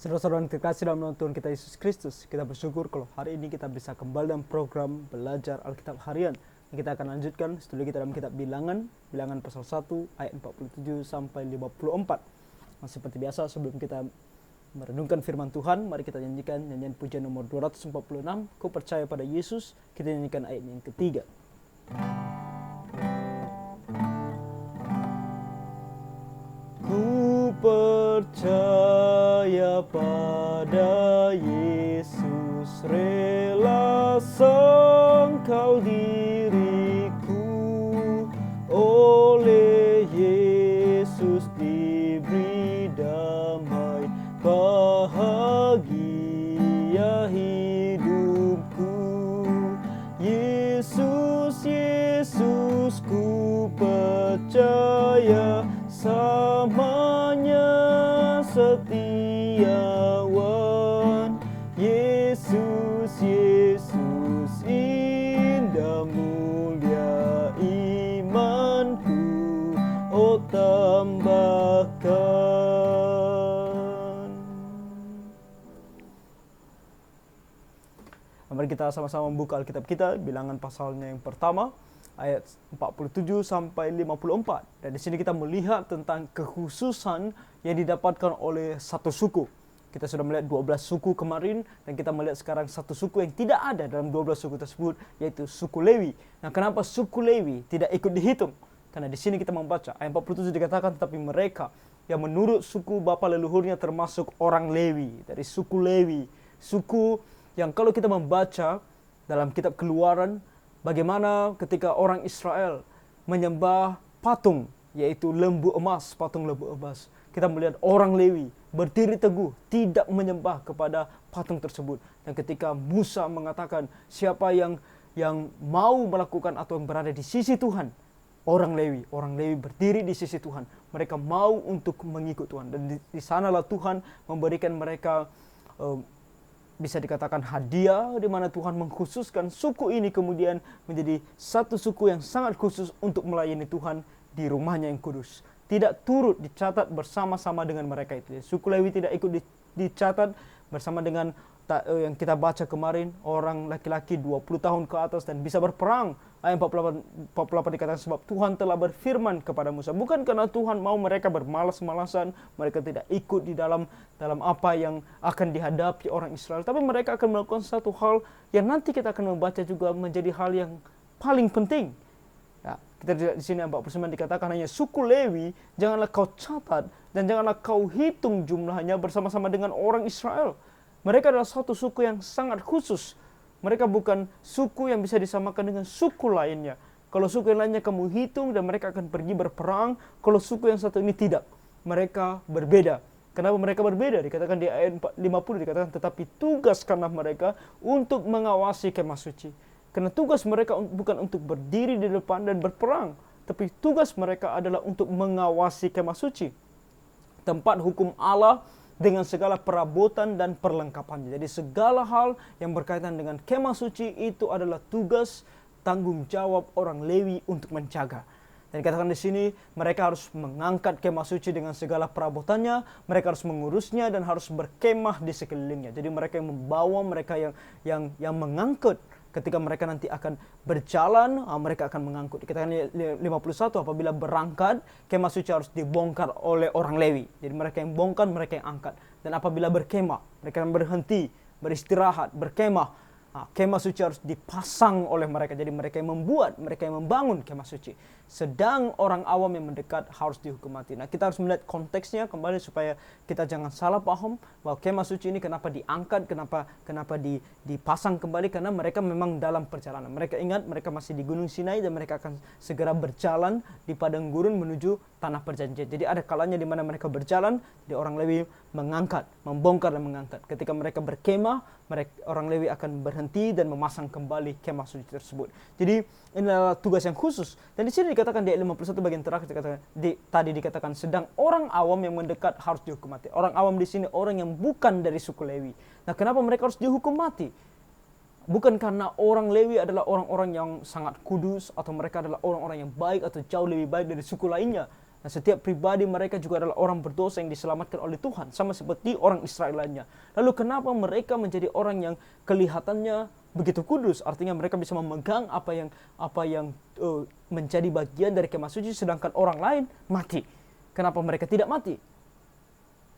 Saudara-saudara yang terkasih dalam nama Tuhan kita Yesus Kristus, kita bersyukur kalau hari ini kita bisa kembali dalam program belajar Alkitab harian. Kita akan lanjutkan studi kita dalam kitab Bilangan pasal 1 ayat 47 sampai 54. Seperti biasa, sebelum kita merenungkan firman Tuhan, mari kita nyanyikan nyanyian pujian nomor 246, Ku percaya pada Yesus. Kita nyanyikan ayat yang ketiga. Ku percaya pada Yesus, rela sangkal diriku, oleh Yesus diberi damai, bahagia hidupku. Yesus, Yesus, ku percaya, samanya setiawan. Yesus, Yesus, indah mulia imanku, oh tambahkan. Mari kita sama-sama membuka Alkitab kita, Bilangan pasalnya yang pertama, ayat 47 sampai 54. Dan di sini kita melihat tentang kekhususan yang didapatkan oleh satu suku. Kita sudah melihat 12 suku kemarin, dan kita melihat sekarang satu suku yang tidak ada dalam 12 suku tersebut, yaitu suku Lewi. Nah, kenapa suku Lewi tidak ikut dihitung? Karena di sini kita membaca ayat 47 dikatakan, tetapi mereka yang menurut suku bapa leluhurnya termasuk orang Lewi, dari suku Lewi, suku yang kalau kita membaca dalam kitab Keluaran, bagaimana ketika orang Israel menyembah patung, yaitu lembu emas, patung lembu emas. Kita melihat orang Lewi berdiri teguh, tidak menyembah kepada patung tersebut. Dan ketika Musa mengatakan siapa yang mau melakukan atau yang berada di sisi Tuhan, orang Lewi berdiri di sisi Tuhan. Mereka mau untuk mengikut Tuhan. Dan di sanalah Tuhan memberikan mereka bisa dikatakan hadiah, di mana Tuhan mengkhususkan suku ini kemudian menjadi satu suku yang sangat khusus untuk melayani Tuhan di rumahnya yang kudus. Tidak turut dicatat bersama-sama dengan mereka itu. Suku Lewi tidak ikut dicatat bersama dengan yang kita baca kemarin, orang laki-laki 20 tahun ke atas dan bisa berperang. Ayat 48 dikatakan, sebab Tuhan telah berfirman kepada Musa. Bukan karena Tuhan mau mereka bermalas-malasan, mereka tidak ikut di dalam apa yang akan dihadapi orang Israel, tapi mereka akan melakukan satu hal yang nanti kita akan membaca juga menjadi hal yang paling penting. Ya, kita di sini 49 dikatakan, hanya suku Lewi janganlah kau catat dan janganlah kau hitung jumlahnya bersama-sama dengan orang Israel. Mereka adalah satu suku yang sangat khusus. Mereka bukan suku yang bisa disamakan dengan suku lainnya. Kalau suku yang lainnya kamu hitung dan mereka akan pergi berperang, kalau suku yang satu ini tidak. Mereka berbeda. Kenapa mereka berbeda? Dikatakan di ayat 50 dikatakan, tetapi tugaskanlah mereka untuk mengawasi kemah suci. Karena tugas mereka bukan untuk berdiri di depan dan berperang, tapi tugas mereka adalah untuk mengawasi kemah suci, tempat hukum Allah dengan segala perabotan dan perlengkapannya. Jadi segala hal yang berkaitan dengan kemah suci itu adalah tugas tanggung jawab orang Lewi untuk menjaga. Dan dikatakan di sini mereka harus mengangkat kemah suci dengan segala perabotannya, mereka harus mengurusnya dan harus berkemah di sekelilingnya. Jadi mereka yang membawa, mereka yang mengangkut. Ketika mereka nanti akan berjalan, mereka akan mengangkut. Dikatakan 51, apabila berangkat, kemah suci harus dibongkar oleh orang Lewi. Jadi mereka yang bongkar, mereka yang angkat. Dan apabila berkemah, mereka yang berhenti, beristirahat, berkemah, kemah suci harus dipasang oleh mereka. Jadi mereka yang membuat, mereka yang membangun kemah suci. Sedang orang awam yang mendekat harus dihukum mati. Nah, kita harus melihat konteksnya kembali supaya kita jangan salah paham bahwa kemah suci ini kenapa diangkat, kenapa dipasang kembali, karena mereka memang dalam perjalanan. Mereka ingat mereka masih di Gunung Sinai dan mereka akan segera berjalan di padang gurun menuju tanah perjanjian. Jadi ada kalanya di mana mereka berjalan, di orang Lewi mengangkat, membongkar dan mengangkat. Ketika mereka berkemah, orang Lewi akan berhenti dan memasang kembali kemah suci tersebut. Jadi ini adalah tugas yang khusus. Dan di sini dikatakan di ayat 51 bagian terakhir tadi dikatakan sedang orang awam yang mendekat harus dihukum mati. Orang awam di sini orang yang bukan dari suku Lewi. Nah, kenapa mereka harus dihukum mati? Bukan karena orang Lewi adalah orang-orang yang sangat kudus atau mereka adalah orang-orang yang baik atau jauh lebih baik dari suku lainnya. Nah, setiap pribadi mereka juga adalah orang berdosa yang diselamatkan oleh Tuhan, sama seperti orang Israel lainnya. Lalu kenapa mereka menjadi orang yang kelihatannya begitu kudus? Artinya mereka bisa memegang apa yang menjadi bagian dari kemah suci, sedangkan orang lain mati. Kenapa mereka tidak mati?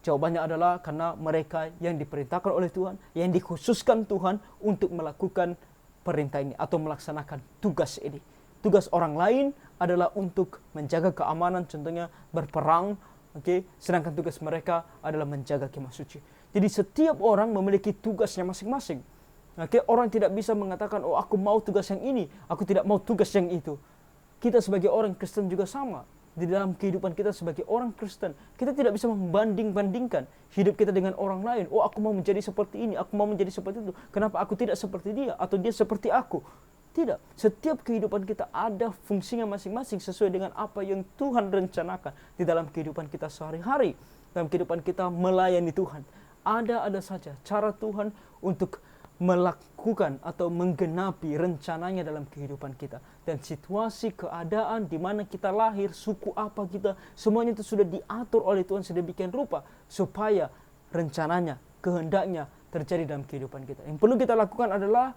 Jawabannya adalah karena mereka yang diperintahkan oleh Tuhan, yang dikhususkan Tuhan untuk melakukan perintah ini atau melaksanakan tugas ini. Tugas orang lain adalah untuk menjaga keamanan, contohnya berperang, sedangkan tugas mereka adalah menjaga kemah suci. Jadi setiap orang memiliki tugasnya masing-masing. Orang tidak bisa mengatakan, oh aku mau tugas yang ini, aku tidak mau tugas yang itu. Kita sebagai orang Kristen juga sama. Di dalam kehidupan kita sebagai orang Kristen, kita tidak bisa membanding-bandingkan hidup kita dengan orang lain. Oh aku mau menjadi seperti ini, aku mau menjadi seperti itu. Kenapa aku tidak seperti dia atau dia seperti aku? Tidak. Setiap kehidupan kita ada fungsinya masing-masing sesuai dengan apa yang Tuhan rencanakan di dalam kehidupan kita sehari-hari. Dalam kehidupan kita melayani Tuhan. Ada saja cara Tuhan untuk melakukan atau menggenapi rencananya dalam kehidupan kita. Dan situasi, keadaan, di mana kita lahir, suku apa kita, semuanya itu sudah diatur oleh Tuhan sedemikian rupa supaya rencananya, kehendaknya terjadi dalam kehidupan kita. Yang perlu kita lakukan adalah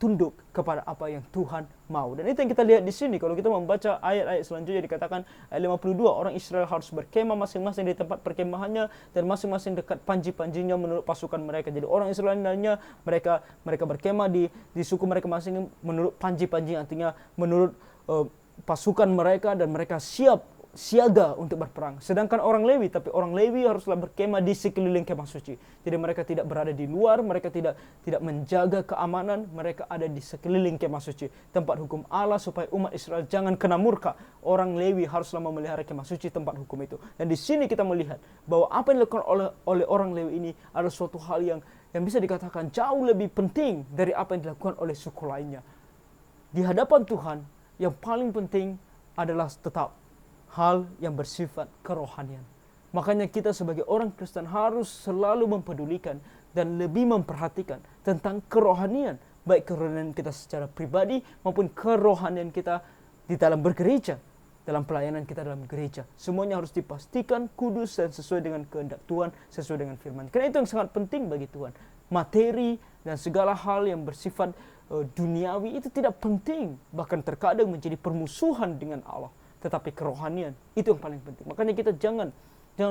tunduk kepada apa yang Tuhan mau. Dan itu yang kita lihat di sini. Kalau kita membaca ayat-ayat selanjutnya, dikatakan ayat 52, orang Israel harus berkemah masing-masing di tempat perkemahannya dan masing-masing dekat panji-panjinya menurut pasukan mereka. Jadi orang Israel lainnya mereka berkemah di suku mereka masing menurut panji-panji, artinya menurut pasukan mereka, dan mereka siaga untuk berperang. Sedangkan orang Lewi haruslah berkemah di sekeliling kemah suci. Jadi mereka tidak berada di luar, mereka tidak menjaga keamanan, mereka ada di sekeliling kemah suci, tempat hukum Allah, supaya umat Israel jangan kena murka. Orang Lewi haruslah memelihara kemah suci, tempat hukum itu. Dan di sini kita melihat bahwa apa yang dilakukan oleh orang Lewi ini adalah suatu hal yang bisa dikatakan jauh lebih penting dari apa yang dilakukan oleh suku lainnya. Di hadapan Tuhan, yang paling penting adalah tetap hal yang bersifat kerohanian. Makanya kita sebagai orang Kristen harus selalu mempedulikan dan lebih memperhatikan tentang kerohanian, baik kerohanian kita secara pribadi maupun kerohanian kita di dalam bergereja, dalam pelayanan kita dalam gereja. Semuanya harus dipastikan kudus dan sesuai dengan kehendak Tuhan, sesuai dengan firman. Karena itu yang sangat penting bagi Tuhan. Materi dan segala hal yang bersifat duniawi itu tidak penting, bahkan terkadang menjadi permusuhan dengan Allah. Tetapi kerohanian itu yang paling penting. Makanya kita jangan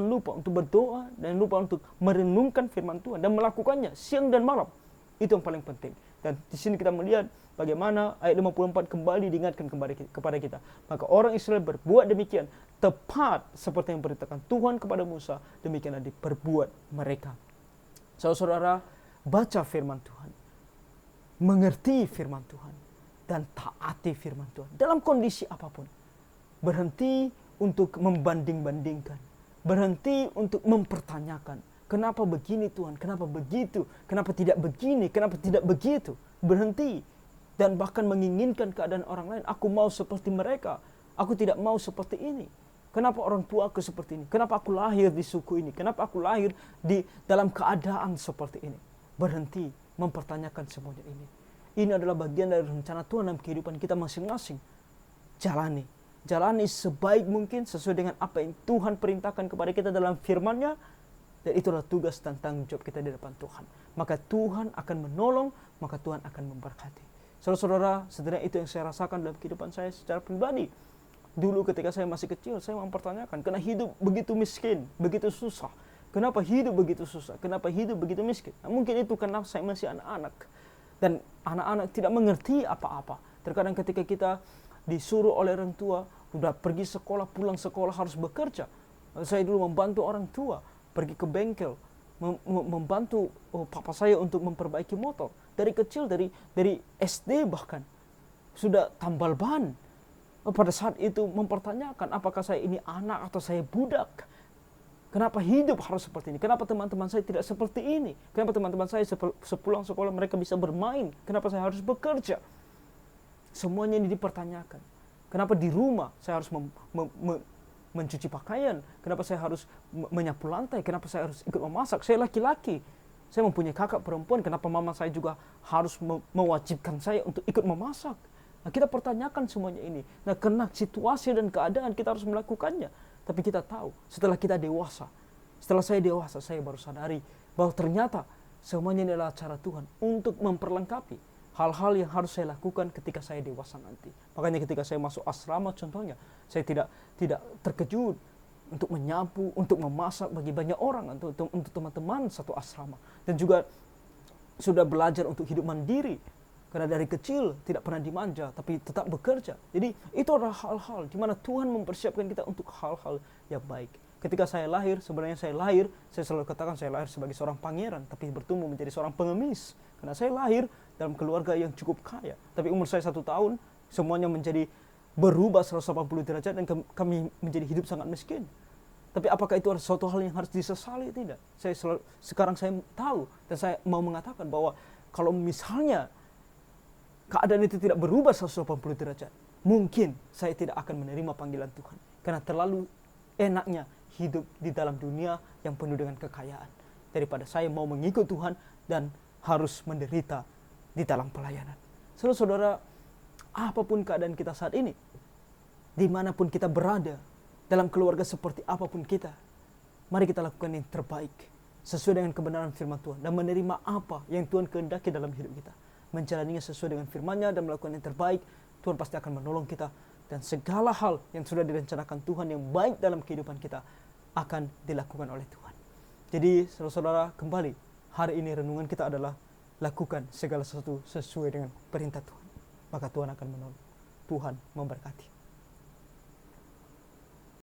lupa untuk berdoa dan lupa untuk merenungkan firman Tuhan dan melakukannya siang dan malam. Itu yang paling penting. Dan di sini kita melihat bagaimana ayat 54 kembali diingatkan kepada kita. Maka orang Israel berbuat demikian tepat seperti yang diperintahkan Tuhan kepada Musa, demikianlah diperbuat mereka. Saudara-saudara, baca firman Tuhan, mengerti firman Tuhan, dan taati firman Tuhan dalam kondisi apapun. Berhenti untuk membanding-bandingkan. Berhenti untuk mempertanyakan. Kenapa begini Tuhan? Kenapa begitu? Kenapa tidak begini? Kenapa tidak begitu? Berhenti. Dan bahkan menginginkan keadaan orang lain. Aku mau seperti mereka. Aku tidak mau seperti ini. Kenapa orang tua aku seperti ini? Kenapa aku lahir di suku ini? Kenapa aku lahir di dalam keadaan seperti ini? Berhenti mempertanyakan semuanya ini. Ini adalah bagian dari rencana Tuhan dalam kehidupan kita masing-masing. Jalani sebaik mungkin sesuai dengan apa yang Tuhan perintahkan kepada kita dalam firman-Nya, dan itulah tugas dan tanggung jawab kita di depan Tuhan. Maka Tuhan akan menolong, maka Tuhan akan memberkati. Saudara-saudara, sebenarnya itu yang saya rasakan dalam kehidupan saya secara pribadi. Dulu ketika saya masih kecil, saya mempertanyakan, kenapa hidup begitu miskin, begitu susah? Kenapa hidup begitu susah? Kenapa hidup begitu miskin? Nah, mungkin itu karena saya masih anak-anak. Dan anak-anak tidak mengerti apa-apa. Terkadang ketika kita disuruh oleh orang tua, sudah pergi sekolah, pulang sekolah harus bekerja. Saya dulu membantu orang tua, pergi ke bengkel, membantu papa saya untuk memperbaiki motor. Dari kecil, dari SD bahkan, sudah tambal ban. Pada saat itu mempertanyakan, apakah saya ini anak atau saya budak? Kenapa hidup harus seperti ini? Kenapa teman-teman saya tidak seperti ini? Kenapa teman-teman saya sepulang sekolah mereka bisa bermain? Kenapa saya harus bekerja? Semuanya ini dipertanyakan. Kenapa di rumah saya harus mencuci pakaian? Kenapa saya harus menyapu lantai? Kenapa saya harus ikut memasak? Saya laki-laki. Saya mempunyai kakak perempuan. Kenapa mama saya juga harus mewajibkan saya untuk ikut memasak? Nah, kita pertanyakan semuanya ini. Nah, karena situasi dan keadaan kita harus melakukannya. Tapi kita tahu setelah kita dewasa, setelah saya dewasa, saya baru sadari bahwa ternyata semuanya ini adalah cara Tuhan untuk memperlengkapi hal-hal yang harus saya lakukan ketika saya dewasa nanti. Makanya ketika saya masuk asrama contohnya, saya tidak terkejut untuk menyapu, untuk memasak bagi banyak orang, untuk teman-teman satu asrama. Dan juga sudah belajar untuk hidup mandiri. Karena dari kecil tidak pernah dimanja, tapi tetap bekerja. Jadi itu adalah hal-hal di mana Tuhan mempersiapkan kita untuk hal-hal yang baik. Ketika saya lahir, sebenarnya saya selalu katakan saya lahir sebagai seorang pangeran, tapi bertumbuh menjadi seorang pengemis. Karena saya lahir dalam keluarga yang cukup kaya. Tapi umur saya 1 tahun, semuanya menjadi berubah 180 derajat dan kami menjadi hidup sangat miskin. Tapi apakah itu adalah suatu hal yang harus disesali? Tidak. Sekarang saya tahu dan saya mau mengatakan bahwa kalau misalnya keadaan itu tidak berubah 180 derajat, mungkin saya tidak akan menerima panggilan Tuhan. Karena terlalu enaknya hidup di dalam dunia yang penuh dengan kekayaan, daripada saya mau mengikut Tuhan dan harus menderita di dalam pelayanan. Saudara-saudara, apapun keadaan kita saat ini, dimanapun kita berada, dalam keluarga seperti apapun kita, mari kita lakukan yang terbaik sesuai dengan kebenaran firman Tuhan dan menerima apa yang Tuhan kehendaki dalam hidup kita. Menjalaninya sesuai dengan firman-Nya dan melakukan yang terbaik, Tuhan pasti akan menolong kita. Dan segala hal yang sudah direncanakan Tuhan yang baik dalam kehidupan kita akan dilakukan oleh Tuhan. Jadi saudara-saudara, kembali, hari ini renungan kita adalah lakukan segala sesuatu sesuai dengan perintah Tuhan. Maka Tuhan akan menolong. Tuhan memberkati.